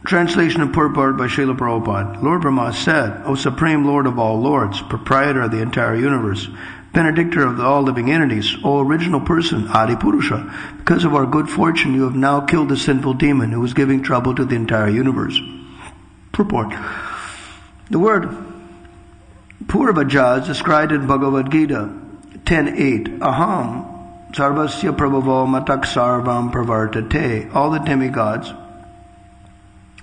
Translation and purport by Srila Prabhupada. Lord Brahma said, O Supreme Lord of all lords, proprietor of the entire universe, benedictor of all living entities, O original person, Adi Purusha, because of our good fortune you have now killed the sinful demon who was giving trouble to the entire universe. Purport. The word Purvaja is described in Bhagavad Gita 10.8. Aham sarvasya prabhavo matak sarvam pravartate. All the demigods,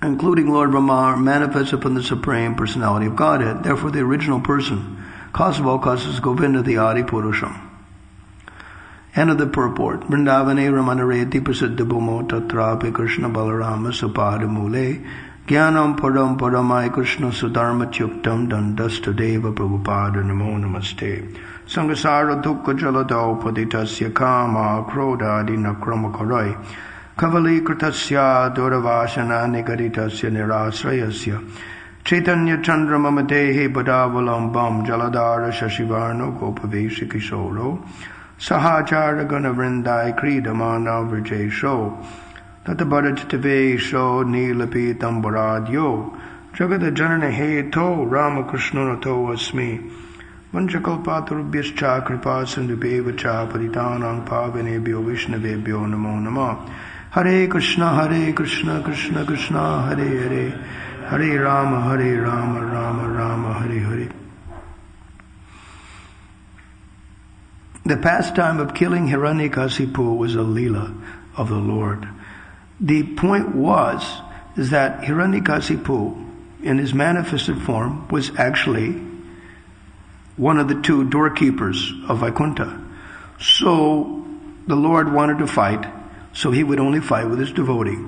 including Lord Brahma, are manifested from the Supreme Personality of Godhead. Therefore, the original person, cause of all causes, Govinda, the Adi Purusham. End of the purport. Vrindavane Ramanareti Prasiddha Bhumo Tatrapi Krishna Balarama Supada Mule Jnanam Padam Padamai Krishna Sudharma Chuktam Dandastadeva Prabhupada Namo Namaste. Sangasara Dukka Jalado Paditasya Kama Krodha Dinakrama Karai Kavali Kritasya Duravasana Nikaritasya Nirasrayasya Chaitanya Chandra Mamadehi Badavalambam Jaladara Shashivarno Gopaveshi Kishoro Sahachara Ganavrindai Kridamana Vrjesho Tatabharatitavesho Nilapi Tambaradyo Jagada Janana Heto Ramakrishna Nato Asmi Vanchakalpatarubhyascha Kripa Sindhubheva Cha Paritanang Pavanebhyo Vishnavebhyo Namo Namah. Hare Krishna Krishna Krishna Hare Hare Hare Rama Rama Rama Hare Hare. The pastime of killing Hiranyakasipu was a Leela of the Lord. The point is that Hiranyakasipu, in his manifested form, was actually one of the two doorkeepers of Vaikuntha. So the Lord wanted to fight, so he would only fight with his devotee.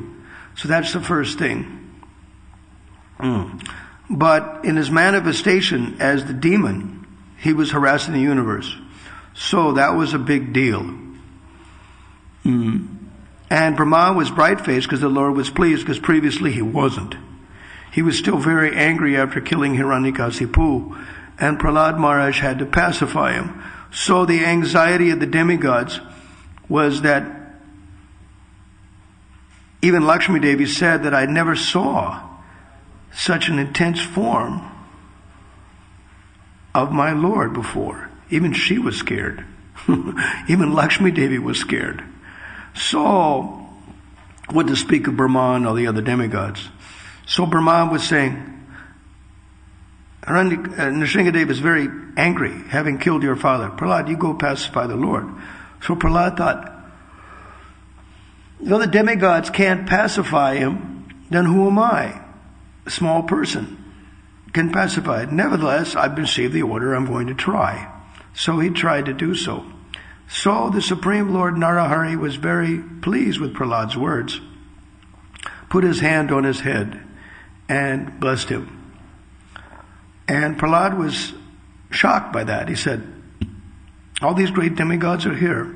So that's the first thing. But in his manifestation as the demon, he was harassing the universe. So that was a big deal. And Brahma was bright-faced because the Lord was pleased, because previously he wasn't. He was still very angry after killing Hiranyakasipu, and Prahlad Maharaj had to pacify him. So the anxiety of the demigods was that even Lakshmi Devi said that I never saw such an intense form of my Lord before. Even she was scared. Even Lakshmi Devi was scared. So, what to speak of Brahma and all the other demigods? So Brahma was saying, Nrsingadev is very angry, having killed your father. Prahlad, you go pacify the Lord. So Prahlad thought, though the demigods can't pacify him, then who am I? A small person can pacify it. Nevertheless, I've received the order, I'm going to try. So he tried to do so. So the Supreme Lord Narahari was very pleased with Prahlad's words, put his hand on his head, and blessed him. And Prahlad was shocked by that. He said, all these great demigods are here,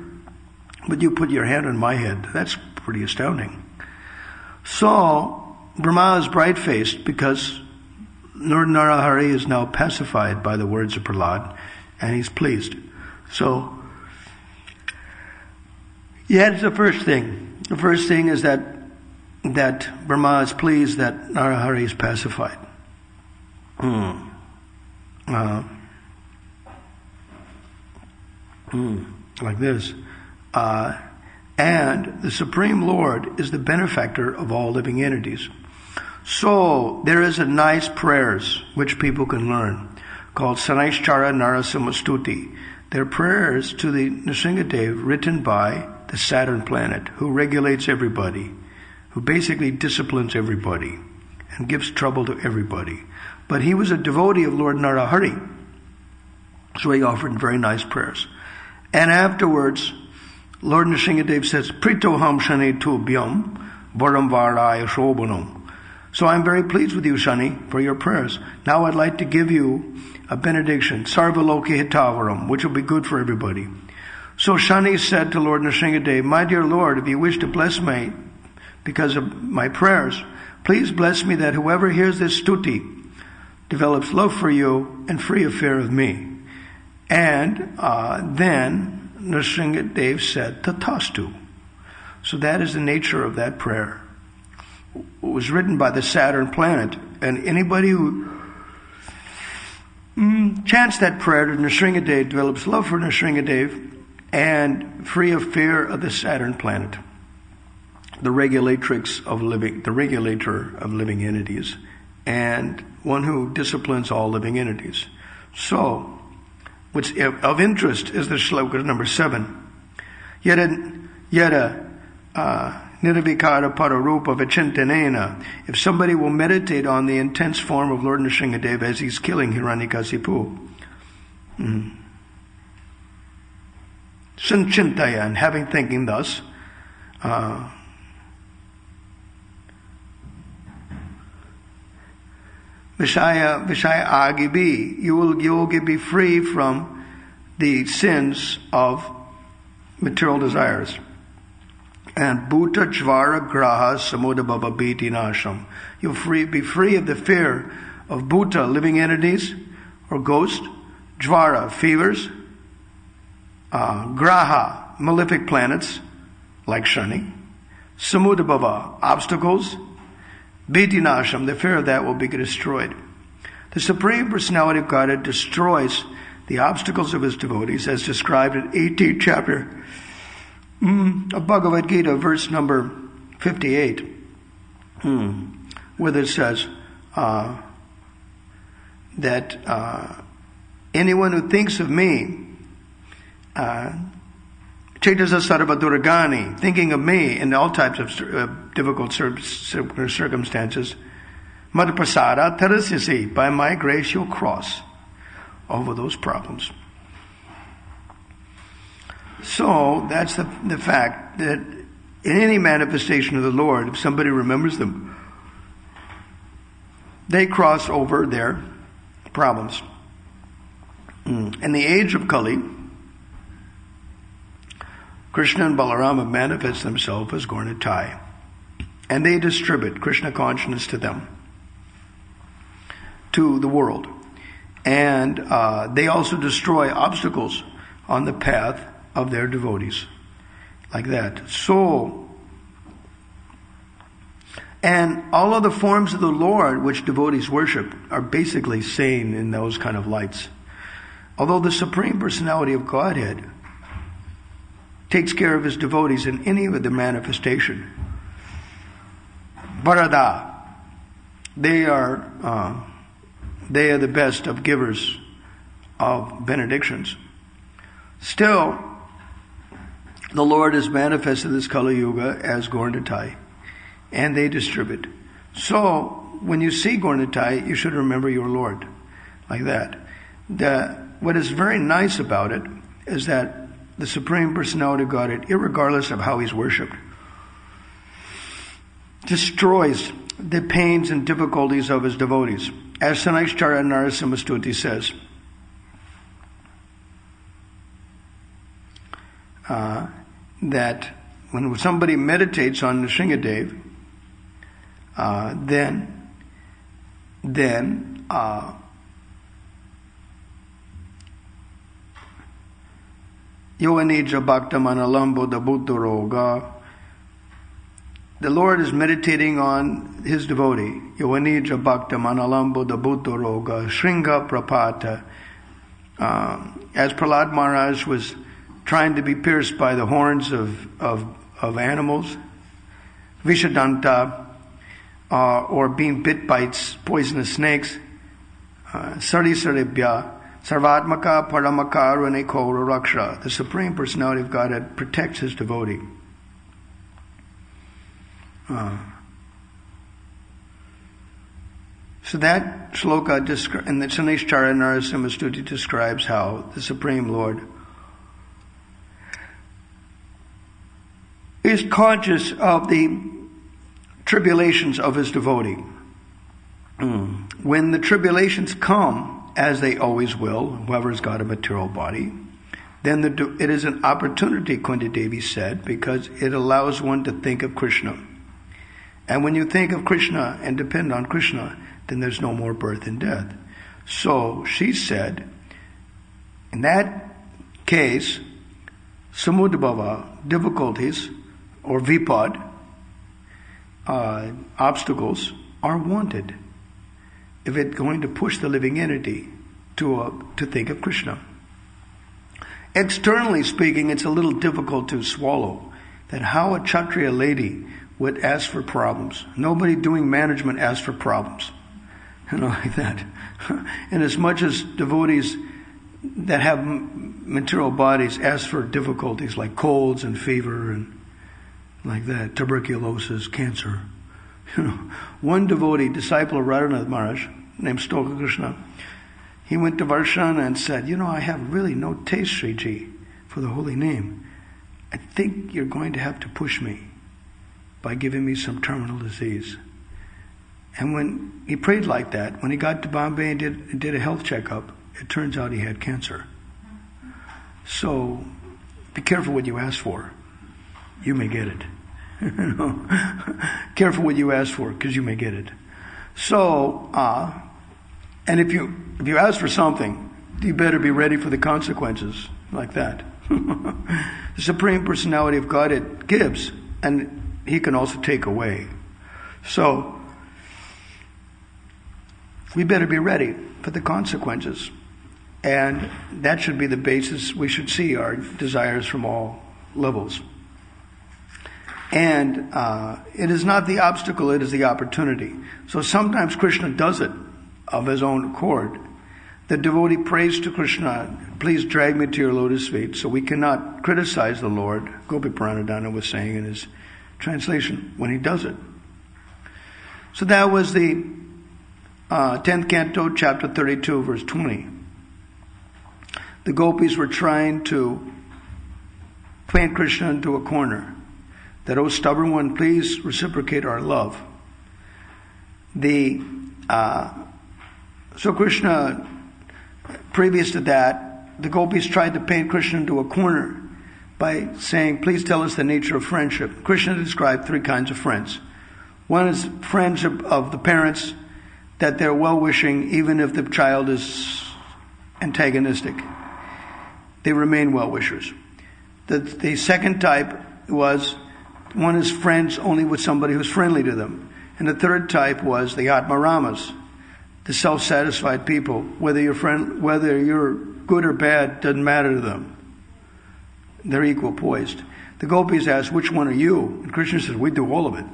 but you put your hand on my head. That's pretty astounding. So Brahma is bright-faced because Lord Narahari is now pacified by the words of Prahlad, and he's pleased. So, yeah, it's the first thing. The first thing is that Brahma is pleased that Narahari is pacified. Like this. And the Supreme Lord is the benefactor of all living entities. So, there is a nice prayers which people can learn called Sanaishchara Narasimhastuti. They're prayers to the Nrsingadev written by the Saturn planet, who regulates everybody, who basically disciplines everybody and gives trouble to everybody. But he was a devotee of Lord Narahari, so he offered very nice prayers. And afterwards, Lord Nrsingadev says, Pritoham Shani Tubhyam Varam Varaya Shobhanam. So I'm very pleased with you, Shani, for your prayers. Now I'd like to give you a benediction, Sarvaloki Hitavaram, which will be good for everybody. So Shani said to Lord Nrsingadev, my dear Lord, if you wish to bless me because of my prayers, please bless me that whoever hears this stuti develops love for you and free of fear of me. And then Nrsingadev said, Tathastu. So that is the nature of that prayer. was written by the Saturn planet. And anybody who chants that prayer to Nrsingadev develops love for Nrsingadev and free of fear of the Saturn planet, the regulator of living entities, and one who disciplines all living entities. So, what's of interest is the shloka number 7. Yada nirvikara pararupa vichintanena. If somebody will meditate on the intense form of Lord Nrsingadev as he's killing Hiranyakasipu, sanchintaya, and having thinking thus, Vishaya agibi, you will be free from the sins of material desires. And bhuta jvara graha samudabhava biti nasham. You'll be free of the fear of bhuta, living entities, or ghost, jvara, fevers, graha, malefic planets, like Shani, samudabhava, obstacles, biti nasham, the fear of that will be destroyed. The Supreme Personality of Godhead destroys the obstacles of his devotees as described in 18th chapter of Bhagavad Gita, verse number 58, where it says that anyone who thinks of me, Chaitasa Sarva Durgani, thinking of me in all types of difficult circumstances, Madhprasada Tarasyasi, by my grace you'll cross over those problems. So that's the fact that in any manifestation of the Lord, if somebody remembers them, they cross over their problems. In the age of Kali, Krishna and Balarama manifest themselves as Gaurnitai, and they distribute Krishna consciousness to them, to the world. And they also destroy obstacles on the path of their devotees, like that. So, and all of the forms of the Lord which devotees worship are basically seen in those kind of lights. Although the Supreme Personality of Godhead takes care of his devotees in any of the manifestation, Varada, they are the best of givers of benedictions. Still, the Lord is manifested in this Kali Yuga as Gaurnitai, and they distribute. So, when you see Gaurnitai, you should remember your Lord, like that. What is very nice about it is that the Supreme Personality of Godhead, irregardless of how he's worshipped, destroys the pains and difficulties of his devotees. As Sanaischara Narasimhastuti says, that when somebody meditates on Nrsingadev, then Yoanija Bhaktamanalambo Dabuddharoga, the Lord is meditating on his devotee, Yoanija Bhaktamanalambo Dabuddharoga, Shringa Prapata, as Prahlad Maharaj was trying to be pierced by the horns of animals, Vishadanta, or being bit by poisonous snakes, Sarisaribhya, Sarvatmaka Paramaka Raneko Raksha, the Supreme Personality of Godhead protects his devotee. So that shloka in the Sanaischara Narasimhastuti describes how the Supreme Lord is conscious of the tribulations of his devotee. When the tribulations come, as they always will, whoever's got a material body, then it is an opportunity, Kunti Devi said, because it allows one to think of Krishna. And when you think of Krishna and depend on Krishna, then there's no more birth and death. So she said, in that case, samudabhava, difficulties, or vipad, obstacles are wanted if it's going to push the living entity to think of Krishna. Externally speaking, it's a little difficult to swallow that how a Kshatriya lady would ask for problems. Nobody doing management asks for problems. Like that. And as much as devotees that have material bodies ask for difficulties like colds and fever and like that, tuberculosis, cancer. One devotee, disciple of Radhanath Maharaj, named Stoka Krishna, he went to Varshana and said, I have really no taste, Sriji, for the holy name. I think you're going to have to push me by giving me some terminal disease. And when he prayed like that, when he got to Bombay and did a health checkup, it turns out he had cancer. So be careful what you ask for. You may get it. Careful what you ask for, because you may get it. So, and if you ask for something, you better be ready for the consequences, like that. The Supreme Personality of Godhead gives, and He can also take away. So, we better be ready for the consequences. And that should be the basis we should see our desires from all levels. And it is not the obstacle, it is the opportunity. So sometimes Krishna does it of his own accord. The devotee prays to Krishna, please drag me to your lotus feet. So we cannot criticize the Lord, Gopi Pranadana was saying in his translation, when he does it. So that was the 10th canto, chapter 32, verse 20. The gopis were trying to paint Krishna into a corner. That, oh stubborn one, please reciprocate our love. So Krishna, previous to that, the gopis tried to paint Krishna into a corner by saying, please tell us the nature of friendship. Krishna described three kinds of friends. One is friendship of the parents, that they're well-wishing even if the child is antagonistic. They remain well-wishers. The second type was, one is friends only with somebody who's friendly to them. And the third type was the Atmaramas, the self-satisfied people. Whether you're good or bad, doesn't matter to them. They're equal poised. The gopis asked, which one are you? And Krishna says, we do all of it.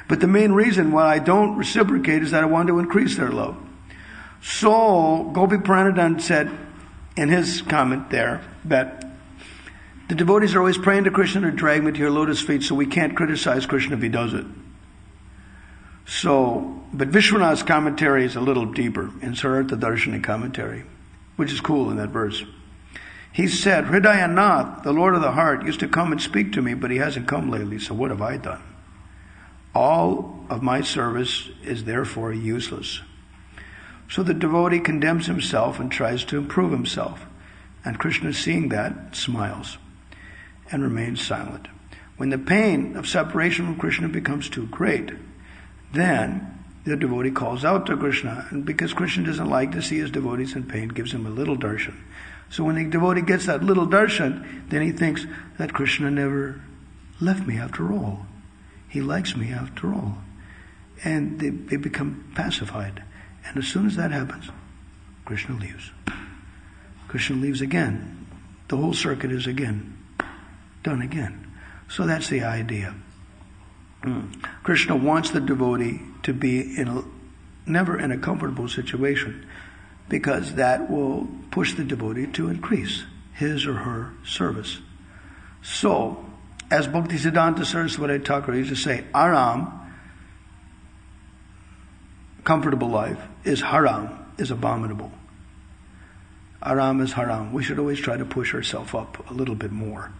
But the main reason why I don't reciprocate is that I want to increase their love. So Gopi Pranadana said in his comment there that the devotees are always praying to Krishna to drag me to your lotus feet, so we can't criticize Krishna if he does it. So, but Vishwanath's commentary is a little deeper in Sarartha Darshani commentary, which is cool in that verse. He said, Hridayanath, the Lord of the heart, used to come and speak to me, but he hasn't come lately, so what have I done? All of my service is therefore useless. So the devotee condemns himself and tries to improve himself. And Krishna, seeing that, smiles and remains silent. When the pain of separation from Krishna becomes too great, then the devotee calls out to Krishna. And because Krishna doesn't like to see his devotees in pain, gives him a little darshan. So when the devotee gets that little darshan, then he thinks that Krishna never left me after all. He likes me after all. And they become pacified. And as soon as that happens, Krishna leaves. Krishna leaves again. The whole circuit is again done again. So that's the idea. Krishna wants the devotee to be never in a comfortable situation, because that will push the devotee to increase his or her service. So, as Bhaktisiddhanta Saraswati Thakur used to say, Aram, comfortable life, is haram, is abominable. Aram is haram. We should always try to push ourselves up a little bit more,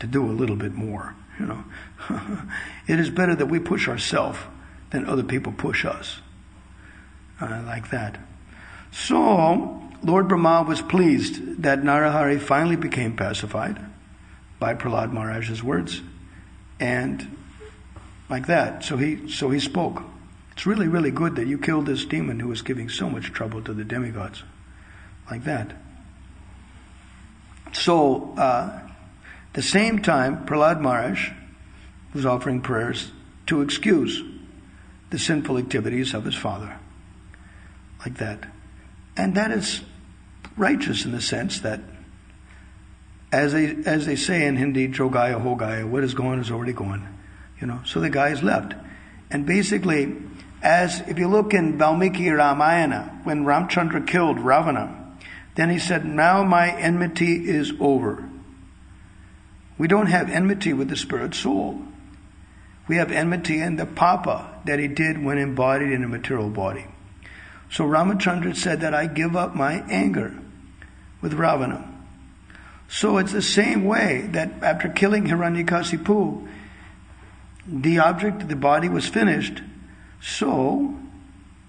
to do a little bit more, It is better that we push ourselves than other people push us. Like that. So, Lord Brahma was pleased that Narahari finally became pacified by Prahlad Maharaj's words. And like that. So he spoke. It's really, really good that you killed this demon who was giving so much trouble to the demigods. Like that. So, the same time, Prahlad Maharaj was offering prayers to excuse the sinful activities of his father. Like that. And that is righteous in the sense that, as they say in Hindi, Jo Gaya Ho Gaya, what is gone is already gone. So the guy is left. And basically, as if you look in Valmiki Ramayana, when Ramchandra killed Ravana, then he said, now my enmity is over. We don't have enmity with the spirit soul. We have enmity in the papa that he did when embodied in a material body. So Ramachandra said that I give up my anger with Ravana. So it's the same way that after killing Hiranyakasipu, the object, the body was finished, so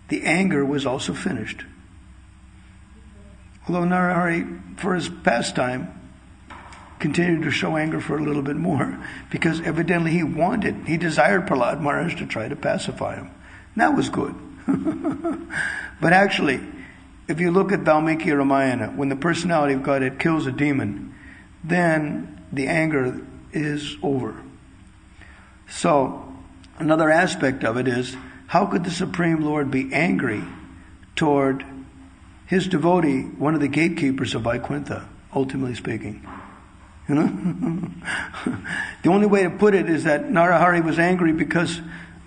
the anger was also finished. Although Narahari, for his pastime, continued to show anger for a little bit more, because evidently he desired Prahlad Maharaj to try to pacify him. That was good. But actually, if you look at Valmiki Ramayana, when the personality of Godhead kills a demon, then the anger is over. So, another aspect of it is, how could the Supreme Lord be angry toward his devotee, one of the gatekeepers of Vaikuntha, ultimately speaking? The only way to put it is that Narahari was angry because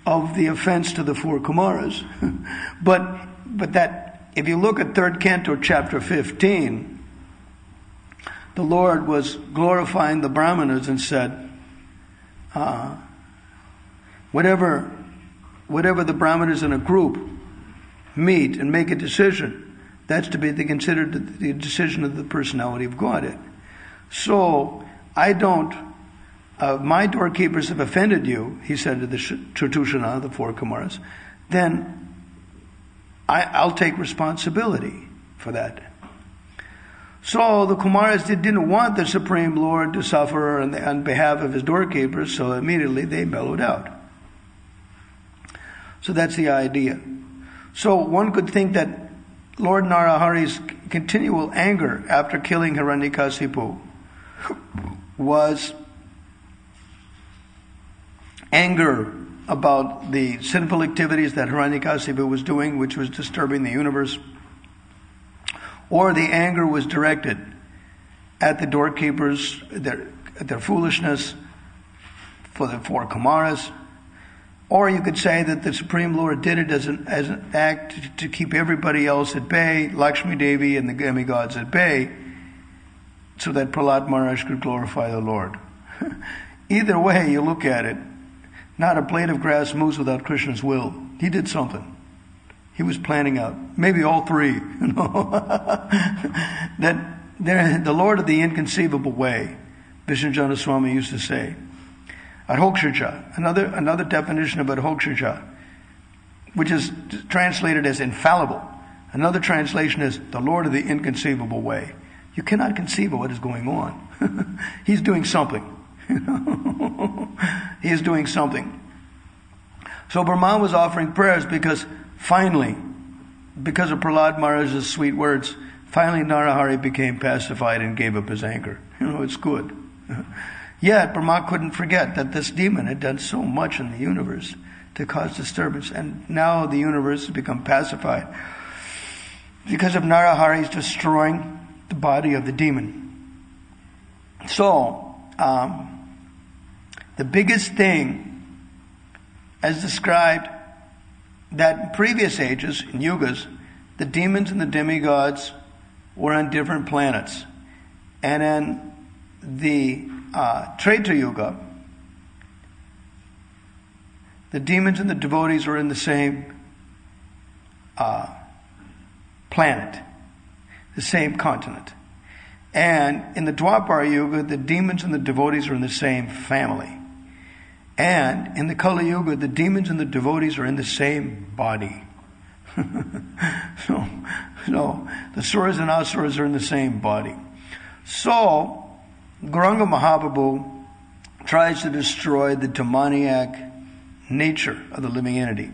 of the offense to the four Kumaras. But that, if you look at 3rd Canto, chapter 15, the Lord was glorifying the Brahmanas and said, whatever the Brahmanas in a group meet and make a decision, that's to be considered the decision of the personality of Godhead. So, my doorkeepers have offended you, he said to the Chatushana, the four Kumaras, then I'll take responsibility for that. So the Kumaras didn't want the Supreme Lord to suffer on behalf of his doorkeepers, so immediately they mellowed out. So that's the idea. So one could think that Lord Narahari's continual anger after killing Hiranyakasipu was anger about the sinful activities that Hiranyakasipu was doing, which was disturbing the universe, or the anger was directed at the doorkeepers, at their foolishness for the four Kumaras, or you could say that the Supreme Lord did it as an act to keep everybody else at bay, Lakshmi Devi and the demigods at bay, so that Prahlad Maharaj could glorify the Lord. Either way you look at it, not a blade of grass moves without Krishna's will. He did something. He was planning out. Maybe all three. That the Lord of the inconceivable way, Vishrambha Swami used to say. Adhokshaja, another definition of Adhokshaja, which is translated as infallible. Another translation is the Lord of the inconceivable way. You cannot conceive of what is going on. He's doing something. He is doing something. So Brahma was offering prayers because finally, because of Prahlad Maharaj's sweet words, finally Narahari became pacified and gave up his anger. It's good. Yet Brahma couldn't forget that this demon had done so much in the universe to cause disturbance, and now the universe has become pacified because of Narahari's destroying the body of the demon. So, the biggest thing, as described, that in previous ages, in yugas, the demons and the demigods were on different planets. And in the Treta Yuga, the demons and the devotees were in the same planet, the same continent. And in the Dwapara Yuga, the demons and the devotees are in the same family. And in the Kali Yuga, the demons and the devotees are in the same body. So the Suras and Asuras are in the same body. So, Gauranga Mahaprabhu tries to destroy the demoniac nature of the living entity.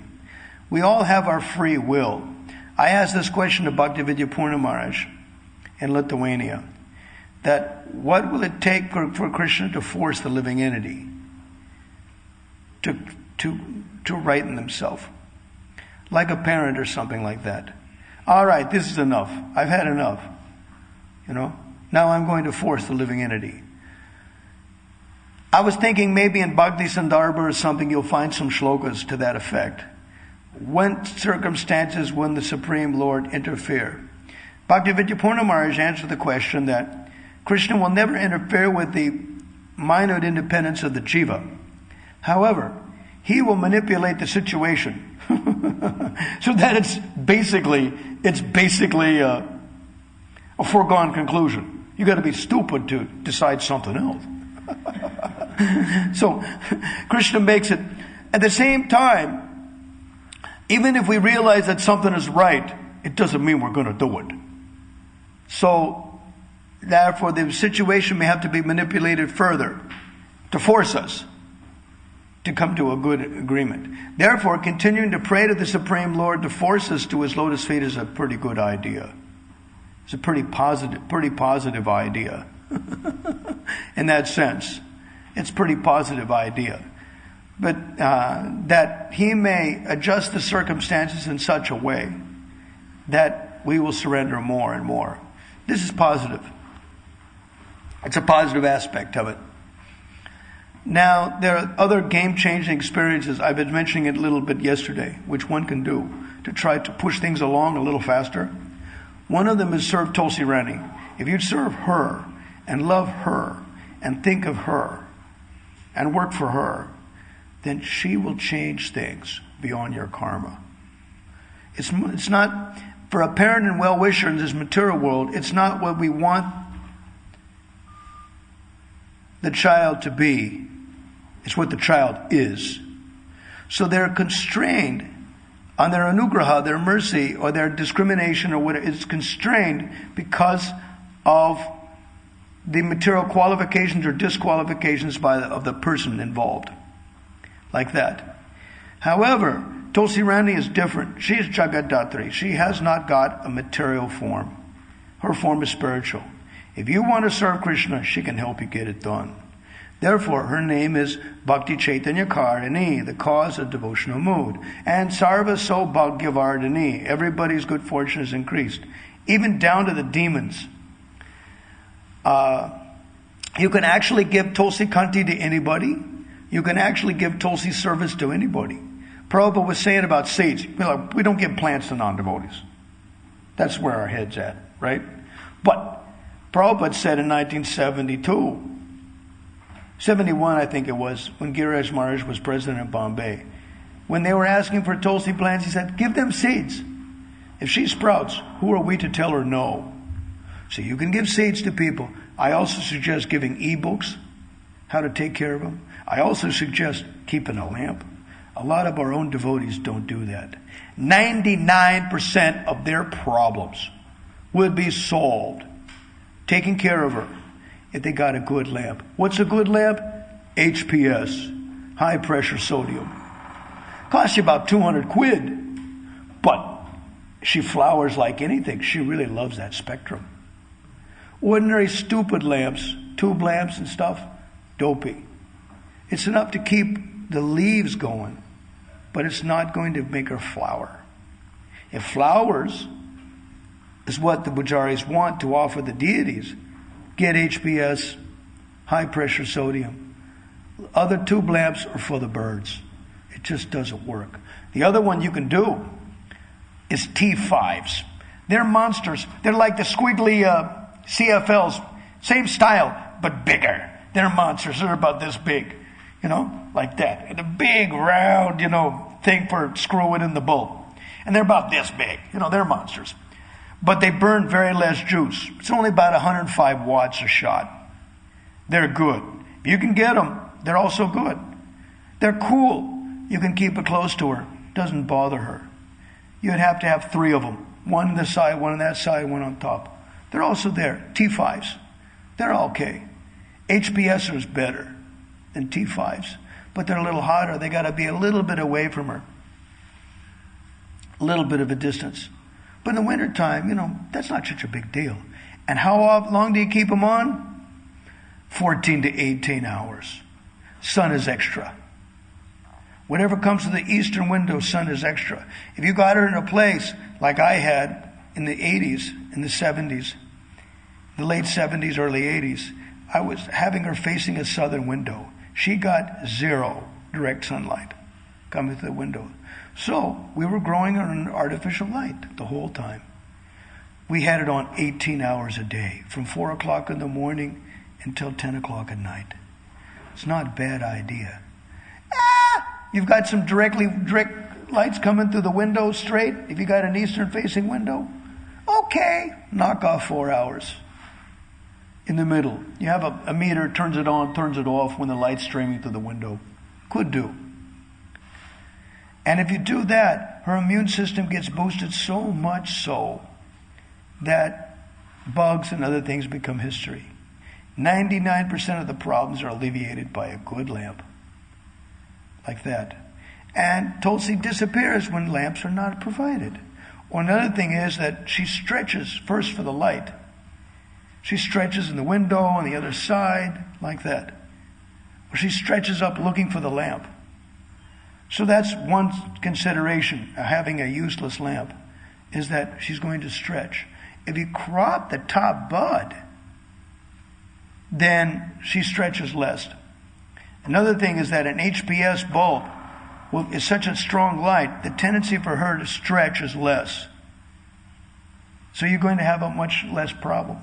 We all have our free will. I asked this question to Bhaktivedanta Purna Maharaj in Lithuania, that what will it take for Krishna to force the living entity? to righten themselves. Like a parent or something like that. All right, this is enough. I've had enough. Now I'm going to force the living entity. I was thinking maybe in Bhakti Sandarbha or something you'll find some shlokas to that effect. When the Supreme Lord interfere. Bhakti Vidyapurna Maharaj answered the question that Krishna will never interfere with the minute independence of the jiva. However, he will manipulate the situation so that it's basically a foregone conclusion. You got to be stupid to decide something else. So Krishna makes it at the same time. Even if we realize that something is right, it doesn't mean we're going to do it. So therefore, the situation may have to be manipulated further to force us to come to a good agreement. Therefore, continuing to pray to the Supreme Lord to force us to His lotus feet is a pretty good idea. It's a pretty positive idea. In that sense, it's a pretty positive idea. But that He may adjust the circumstances in such a way that we will surrender more and more. This is positive. It's a positive aspect of it. Now, there are other game-changing experiences. I've been mentioning it a little bit yesterday, which one can do to try to push things along a little faster. One of them is serve Tulsi Rani. If you serve her and love her and think of her and work for her, then she will change things beyond your karma. It's not, for a parent and well-wisher in this material world, it's not what we want the child to be. It's what the child is. So they're constrained on their anugraha, their mercy, or their discrimination, or whatever. It's constrained because of the material qualifications or disqualifications of the person involved. Like that. However, Tulsi Rani is different. She is Jagaddatri. She has not got a material form. Her form is spiritual. If you want to serve Krishna, she can help you get it done. Therefore, her name is Bhakti Chaitanya Karini, the cause of devotional mood. And Sarva So Bhagyavardhani, everybody's good fortune is increased. Even down to the demons. You can actually give Tulsi Kanti to anybody. You can actually give Tulsi service to anybody. Prabhupada was saying about seeds. We don't give plants to non-devotees. That's where our head's at, right? But Prabhupada said in 1972, 71 I think it was, when Giriraj Maharaj was president of Bombay, when they were asking for Tulsi plants, he said, give them seeds. If she sprouts, who are we to tell her no? So you can give seeds to people. I also suggest giving e-books, how to take care of them. I also suggest keeping a lamp. A lot of our own devotees don't do that. 99% of their problems would be solved, taking care of her, if they got a good lamp. What's a good lamp? HPS, high pressure sodium. Costs you about 200 quid, but she flowers like anything. She really loves that spectrum. Ordinary stupid lamps, tube lamps and stuff, dopey. It's enough to keep the leaves going, but it's not going to make her flower. If flowers is what the pujaris want to offer the deities, get HPS, high pressure sodium. Other tube lamps are for the birds. It just doesn't work. The other one you can do is T5s. They're monsters. They're like the squiggly CFLs. Same style, but bigger. They're monsters. They're about this big. Like that. And a big round, thing for screwing in the bulb. And they're about this big. They're monsters. But they burn very less juice. It's only about 105 watts a shot. They're good. If you can get them, they're also good. They're cool. You can keep it close to her. Doesn't bother her. You'd have to have 3 of them. One on this side, one on that side, one on top. They're also there. T5s. They're okay. HPS is better than T5s. But they're a little hotter. They got to be a little bit away from her. A little bit of a distance. But in the wintertime, that's not such a big deal. And how long do you keep them on? 14 to 18 hours. Sun is extra. Whatever comes to the eastern window, sun is extra. If you got her in a place like I had in the 80s, in the 70s, the late 70s, early 80s, I was having her facing a southern window. She got 0 direct sunlight coming through the window. So we were growing her in artificial light the whole time. We had it on 18 hours a day, from 4 o'clock in the morning until 10 o'clock at night. It's not a bad idea. You've got some direct lights coming through the window straight. If you got an eastern facing window, okay, knock off 4 hours. In the middle, you have a meter, turns it on, turns it off when the light's streaming through the window. Could do. And if you do that, her immune system gets boosted so much so that bugs and other things become history. 99% of the problems are alleviated by a good lamp. Like that. And Tulsi disappears when lamps are not provided. Or another thing is that she stretches first for the light. She stretches in the window on the other side, like that. Or she stretches up looking for the lamp. So that's one consideration of having a useless lamp, is that she's going to stretch. If you crop the top bud, then she stretches less. Another thing is that an HPS bulb is such a strong light, the tendency for her to stretch is less. So you're going to have a much less problem.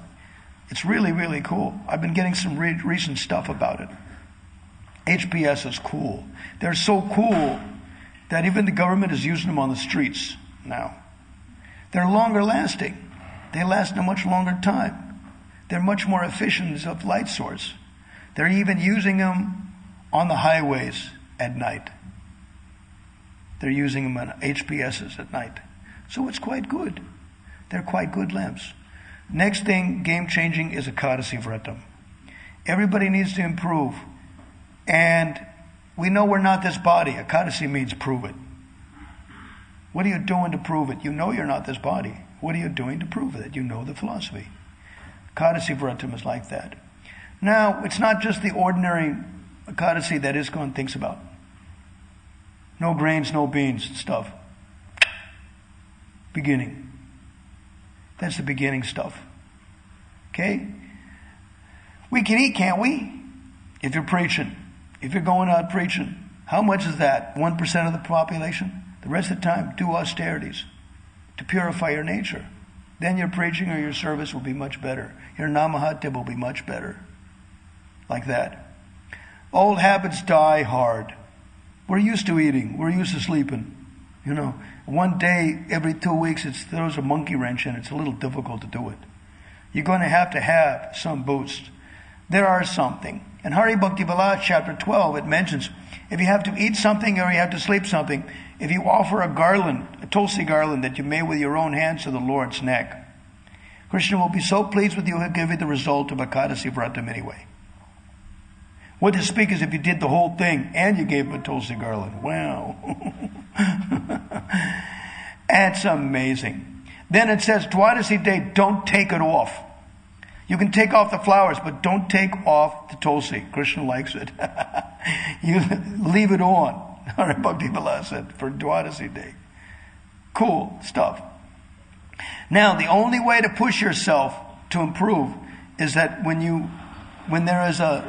It's really, really cool. I've been getting some recent stuff about it. HPS is cool. They're so cool that even the government is using them on the streets now. They're longer lasting. They last a much longer time. They're much more efficient as a light source. They're even using them on the highways at night. They're using them on HPSs at night. So it's quite good. They're quite good lamps. Next thing, game-changing, is Ekadasi Vratam. Everybody needs to improve. And we know we're not this body. Ekadasi means prove it. What are you doing to prove it? You know you're not this body. What are you doing to prove it? You know the philosophy. Ekadasi Vratam is like that. Now, it's not just the ordinary Ekadasi that ISKCON thinks about. No grains, no beans stuff. Beginning. That's the beginning stuff. Okay? We can eat, can't we? If you're preaching. If you're going out preaching. How much is that? 1% of the population? The rest of the time, do austerities to purify your nature. Then your preaching or your service will be much better. Your namahatya will be much better. Like that. Old habits die hard. We're used to eating. We're used to sleeping. You know, one day every 2 weeks it throws a monkey wrench in. It's a little difficult to do it. You're going to have some boost. There are something. In Hari Bhakti Vilas, chapter 12, it mentions if you have to eat something or you have to sleep something, if you offer a garland, a tulsi garland that you made with your own hands to the Lord's neck, Krishna will be so pleased with you, he'll give you the result of Ekadasi Vratam anyway. What to speak is if you did the whole thing and you gave him a tulsi garland. Wow. That's amazing. Then it says, Dwadasi day, don't take it off. You can take off the flowers, but don't take off the tulsi. Krishna likes it. You leave it on. Hari Bhakti Vilas said, for Dwadasi day. Cool stuff. Now, the only way to push yourself to improve is that when there is a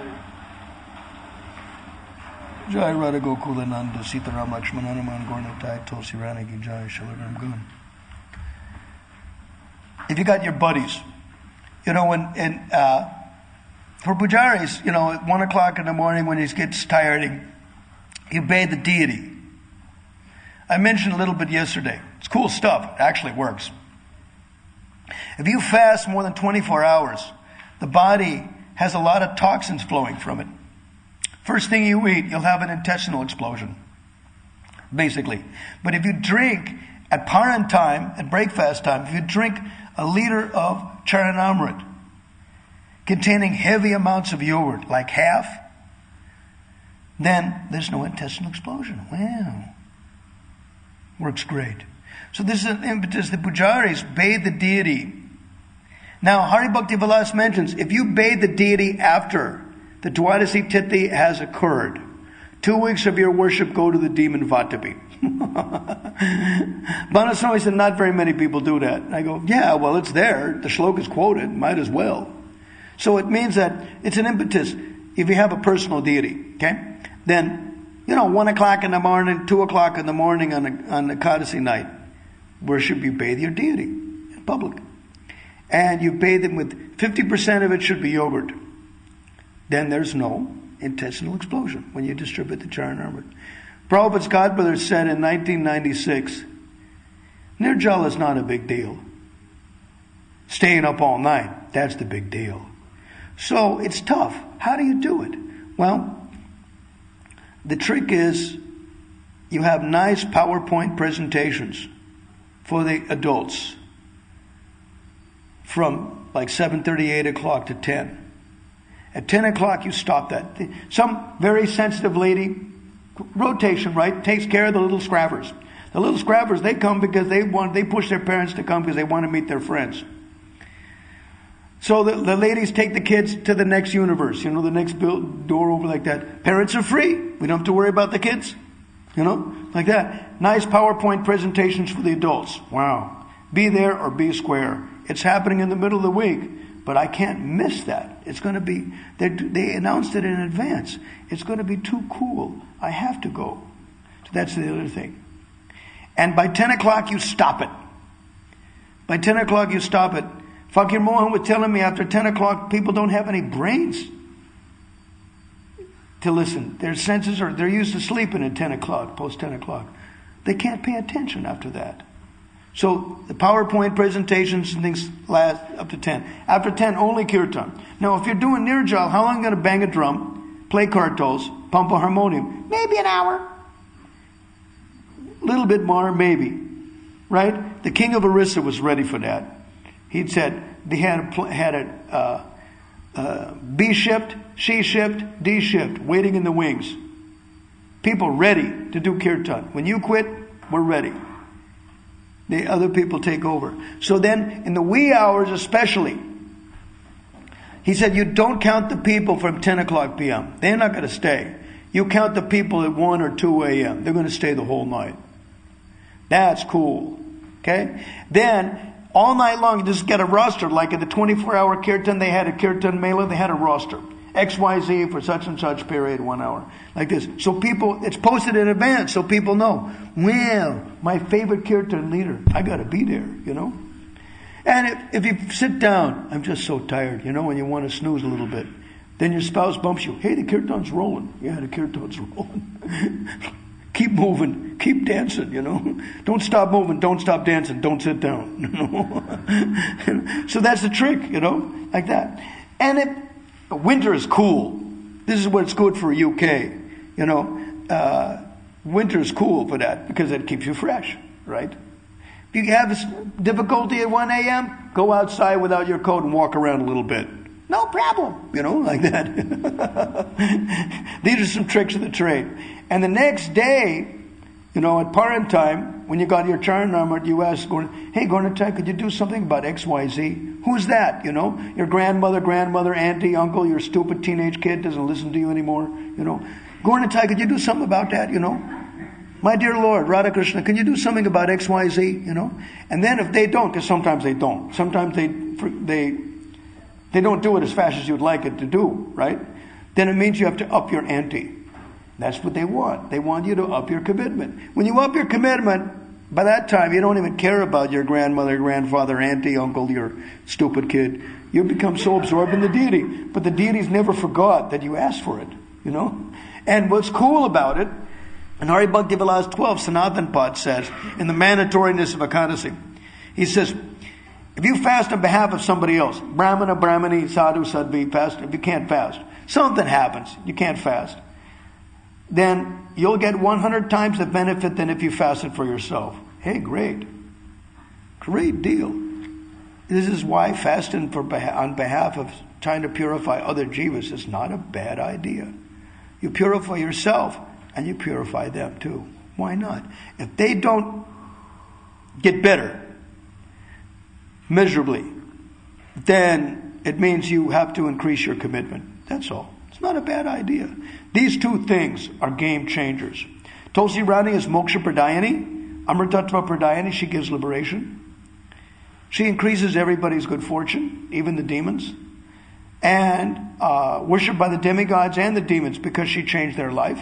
Jai Radha Gokulananda Sitaram Lakshmananuman Gornatai Tulsi Ranagi Jai Shalaram Gun. If you got your buddies, for pujaris, at 1 o'clock in the morning when he gets tired, he bathe the deity. I mentioned a little bit yesterday. It's cool stuff. It actually works. If you fast more than 24 hours, the body has a lot of toxins flowing from it. First thing you eat, you'll have an intestinal explosion, basically. But if you drink at paran time, at breakfast time, if you drink a liter of charanamrit containing heavy amounts of yogurt, like half, then there's no intestinal explosion. Wow. Works great. So this is an impetus. The pujaris bathe the deity. Now, Hari Bhakti Vilas mentions, if you bathe the deity after the Dwadasi Tithi has occurred, 2 weeks of your worship go to the demon Vatapi. Bhakti Swami said, not very many people do that. And I go, yeah, well, it's there. The shloka is quoted. Might as well. So it means that it's an impetus. If you have a personal deity, okay, then, 1 o'clock in the morning, 2 o'clock in the morning on the Ekadasi night, worship, you bathe your deity in public. And you bathe him with 50% of it should be yogurt. Then there's no intestinal explosion when you distribute the Charanamrita. Prabhupada's godbrother said in 1996, Nirjala is not a big deal. Staying up all night, that's the big deal. So it's tough. How do you do it? Well, the trick is you have nice PowerPoint presentations for the adults from like 7:30, 8 o'clock to 10. At 10 o'clock, you stop that. Some very sensitive lady, rotation, right, takes care of the little scrappers. The little scrappers, they come because they push their parents to come because they want to meet their friends. So the ladies take the kids to the next universe, the next door over like that. Parents are free. We don't have to worry about the kids, like that. Nice PowerPoint presentations for the adults. Wow. Be there or be square. It's happening in the middle of the week. But I can't miss that. It's going to be, they announced it in advance. It's going to be too cool. I have to go. So that's the other thing. And by 10 o'clock, you stop it. By 10 o'clock, you stop it. Fakir Mohan was telling me after 10 o'clock, people don't have any brains to listen. Their senses they're used to sleeping at 10 o'clock, post 10 o'clock. They can't pay attention after that. So the PowerPoint presentations and things last up to 10. After 10, only kirtan. Now, if you're doing nirjal, how long are you going to bang a drum, play kartals, pump a harmonium? Maybe an hour. A little bit more, maybe. Right? The king of Orissa was ready for that. He'd said they had a B shift, C shift, D shift, waiting in the wings. People ready to do kirtan. When you quit, we're ready. The other people take over. So then, in the wee hours especially, he said, you don't count the people from 10 o'clock p.m. They're not going to stay. You count the people at 1 or 2 a.m. They're going to stay the whole night. That's cool. Okay? Then, all night long, you just get a roster. Like at the 24-hour kirtan, they had a kirtan mela, they had a roster. XYZ for such and such period, 1 hour. Like this. So people, it's posted in advance so people know, well, my favorite kirtan leader, I got to be there, And if you sit down, I'm just so tired, when you want to snooze a little bit. Then your spouse bumps you, hey, the kirtan's rolling. Yeah, the kirtan's rolling. Keep moving, keep dancing, Don't stop moving, don't stop dancing, don't sit down, So that's the trick, like that. And winter is cool. This is what's good for UK. Winter is cool for that because it keeps you fresh, right? If you have difficulty at 1 a.m., go outside without your coat and walk around a little bit. No problem, like that. These are some tricks of the trade. And the next day, at Paran time, when you got your Charanamrita, you ask, hey, Gornatai, could you do something about XYZ? Who's that? Your grandmother, auntie, uncle, your stupid teenage kid doesn't listen to you anymore. Gornatai, could you do something about that? My dear Lord, Radha Krishna, can you do something about XYZ? And then if they don't, because sometimes they don't. Sometimes they don't do it as fast as you'd like it to do, right? Then it means you have to up your ante. That's what they want. They want you to up your commitment. When you up your commitment, by that time, you don't even care about your grandmother, grandfather, auntie, uncle, your stupid kid. You become so absorbed in the deity. But the deities never forgot that you asked for it, And what's cool about it, in Hari Bhakti Vilas 12, Sanatan Pad says, in the mandatoriness of Ekadasi, he says, if you fast on behalf of somebody else, Brahmana, Brahmani, Sadhu, Sadhvi, fast, if you can't fast, something happens, you can't fast, then you'll get 100 times the benefit than if you fasted for yourself. Hey, great. Great deal. This is why fasting on behalf of trying to purify other jivas is not a bad idea. You purify yourself and you purify them too. Why not? If they don't get better measurably, then it means you have to increase your commitment. That's all. It's not a bad idea. These two things are game changers. Tulsi Rani is Moksha Pradayani, Amritattva Pradayani. She gives liberation. She increases everybody's good fortune, even the demons. And worshipped by the demigods and the demons because she changed their life.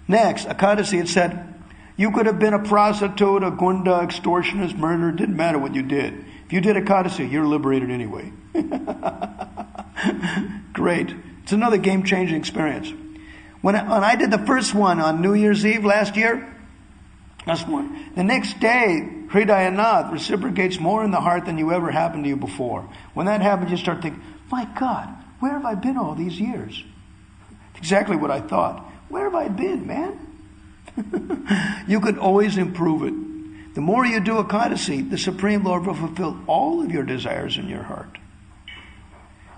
Next, Ekadasi, it said, you could have been a prostitute, a gunda, extortionist, murderer. Didn't matter what you did. If you did Ekadasi, you're liberated anyway. Great. It's another game-changing experience. When I did the first one on New Year's Eve last year, the next day, Hridayanath reciprocates more in the heart than you ever happened to you before. When that happens, you start thinking, my God, where have I been all these years? Exactly what I thought. Where have I been, man? You can always improve it. The more you do Ekadasi, the Supreme Lord will fulfill all of your desires in your heart,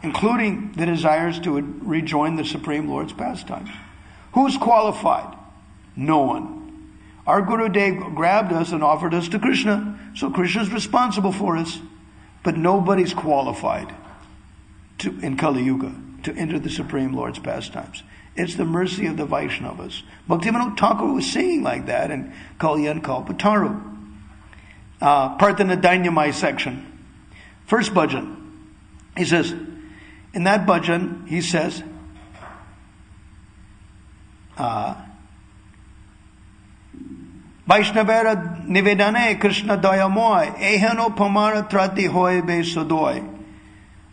including the desires to rejoin the Supreme Lord's pastimes. Who's qualified? No one. Our Guru Dev grabbed us and offered us to Krishna, so Krishna's responsible for us, but nobody's qualified in Kali Yuga to enter the Supreme Lord's pastimes. It's the mercy of the Vaishnavas. Bhaktivinoda Thakur was singing like that in Kalyan Kalpataru. Partana Dynamite section. First bhajan. He says, in that bhajan, he says, Vaishnavera nivedane Krishna dayamoy ehano pamara trati hoy be sodoy.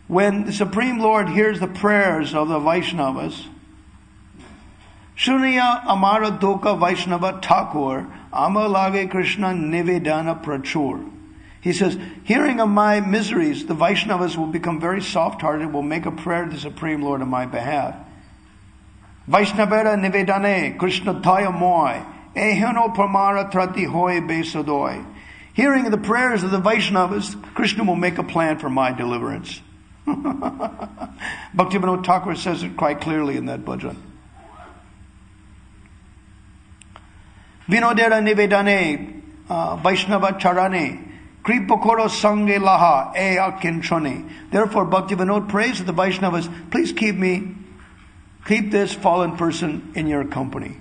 When the Supreme Lord hears the prayers of the Vaishnavas, Shuniya amara doka Vaishnava Thakur amalage Krishna nivedana prachur. He says, hearing of my miseries, the Vaishnavas will become very soft-hearted, will make a prayer to the Supreme Lord on my behalf. Vaishnavera nivedane Krishna dayamoy ehano pamara trati hoy be sodoy. Hearing of the prayers of the Vaishnavas, Krishna will make a plan for my deliverance. Bhaktivinoda Thakur says it quite clearly in that bhajan. Vinodera nivedane Vaishnava charane kripakoro sange laha e akinchane. Therefore Bhaktivinoda prays to the Vaishnavas, please keep this fallen person in your company.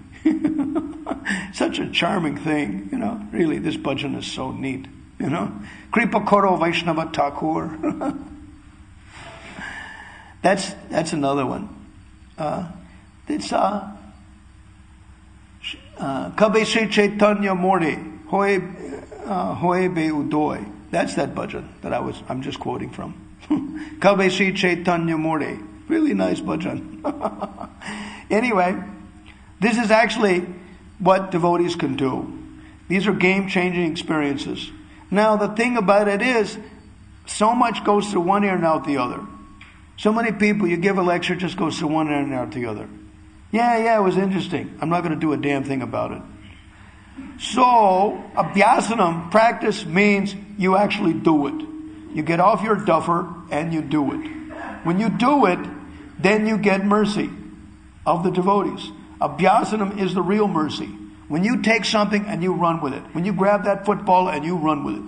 Such a charming thing, really, this bhajan is so neat, Kripakoro Vaishnava Thakur. That's another one. It's Kabe Sri Chaitanya Morte Hoy Be Udoy. That's that bhajan that I'm just quoting from. Kabe Sri Chaitanya Morte. Really nice bhajan. Anyway, this is actually what devotees can do. These are game-changing experiences. Now, the thing about it is, so much goes through one ear and out the other. So many people, you give a lecture, just goes through one ear and out the other. Yeah, it was interesting. I'm not going to do a damn thing about it. So, abhyasanam, practice, means you actually do it. You get off your duffer and you do it. When you do it, then you get mercy of the devotees. Abhyasanam is the real mercy. When you take something and you run with it, when you grab that football and you run with it,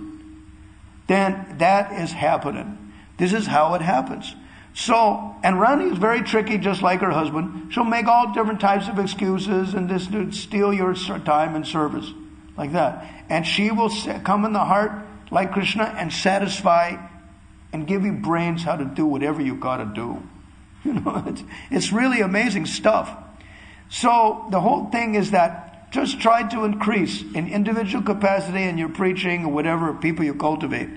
then that is happening. This is how it happens. So, and Rani is very tricky, just like her husband. She'll make all different types of excuses and just steal your time and service, like that. And she will come in the heart like Krishna and satisfy and give you brains how to do whatever you got to do. It's really amazing stuff. So the whole thing is that just try to increase in individual capacity in your preaching or whatever people you cultivate.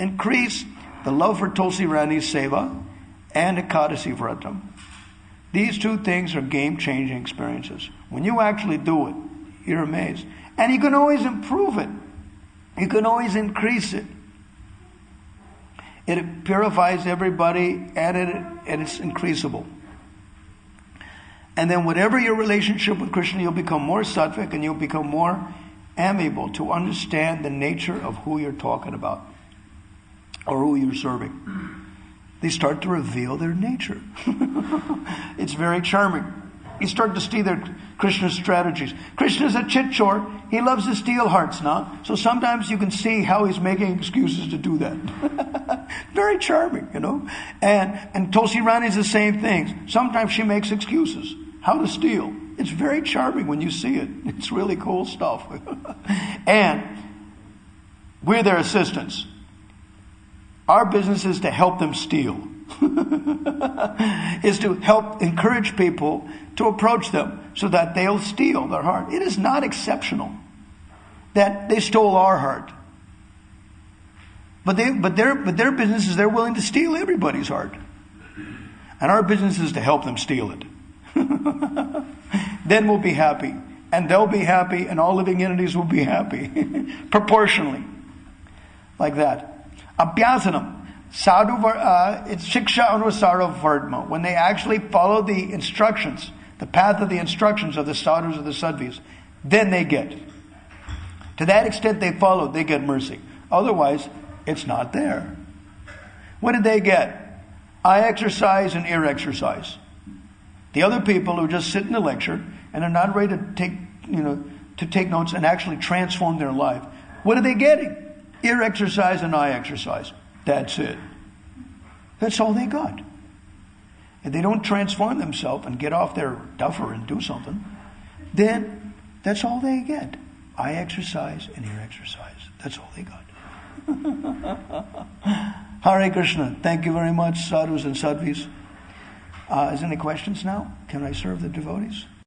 Increase the love for Tulsi Rani's Seva and Ekadasi Vratam. These two things are game-changing experiences. When you actually do it, you're amazed. And you can always improve it. You can always increase it. It purifies everybody and it's increasable. And then whatever your relationship with Krishna, you'll become more sattvic and you'll become more amiable to understand the nature of who you're talking about or who you're serving. They start to reveal their nature. It's very charming. You start to see Krishna's strategies. Krishna's a chitchor. He loves to steal hearts now. So sometimes you can see how he's making excuses to do that. Very charming, And Tulsi Rani is the same thing. Sometimes she makes excuses. How to steal. It's very charming when you see it. It's really cool stuff. And we're their assistants. Our business is to help them steal. Is to help encourage people to approach them so that they'll steal their heart. It is not exceptional that they stole our heart. But their business is they're willing to steal everybody's heart. And our business is to help them steal it. Then we'll be happy. And they'll be happy, and all living entities will be happy. Proportionally. Like that. Abhyasanam. Sadhu, it's Shiksha Anusara Vardma. When they actually follow the instructions, the path of the instructions of the sadhus or the sadhvis, then they get. To that extent they follow, they get mercy. Otherwise, it's not there. What did they get? Eye exercise and ear exercise. The other people who just sit in the lecture and are not ready to take notes and actually transform their life. What are they getting? Ear exercise and eye exercise. That's it. That's all they got. If they don't transform themselves and get off their duffer and do something, then that's all they get. Eye exercise and ear exercise. That's all they got. Hare Krishna. Thank you very much, sadhus and sadhvis. Is there any questions now? Can I serve the devotees?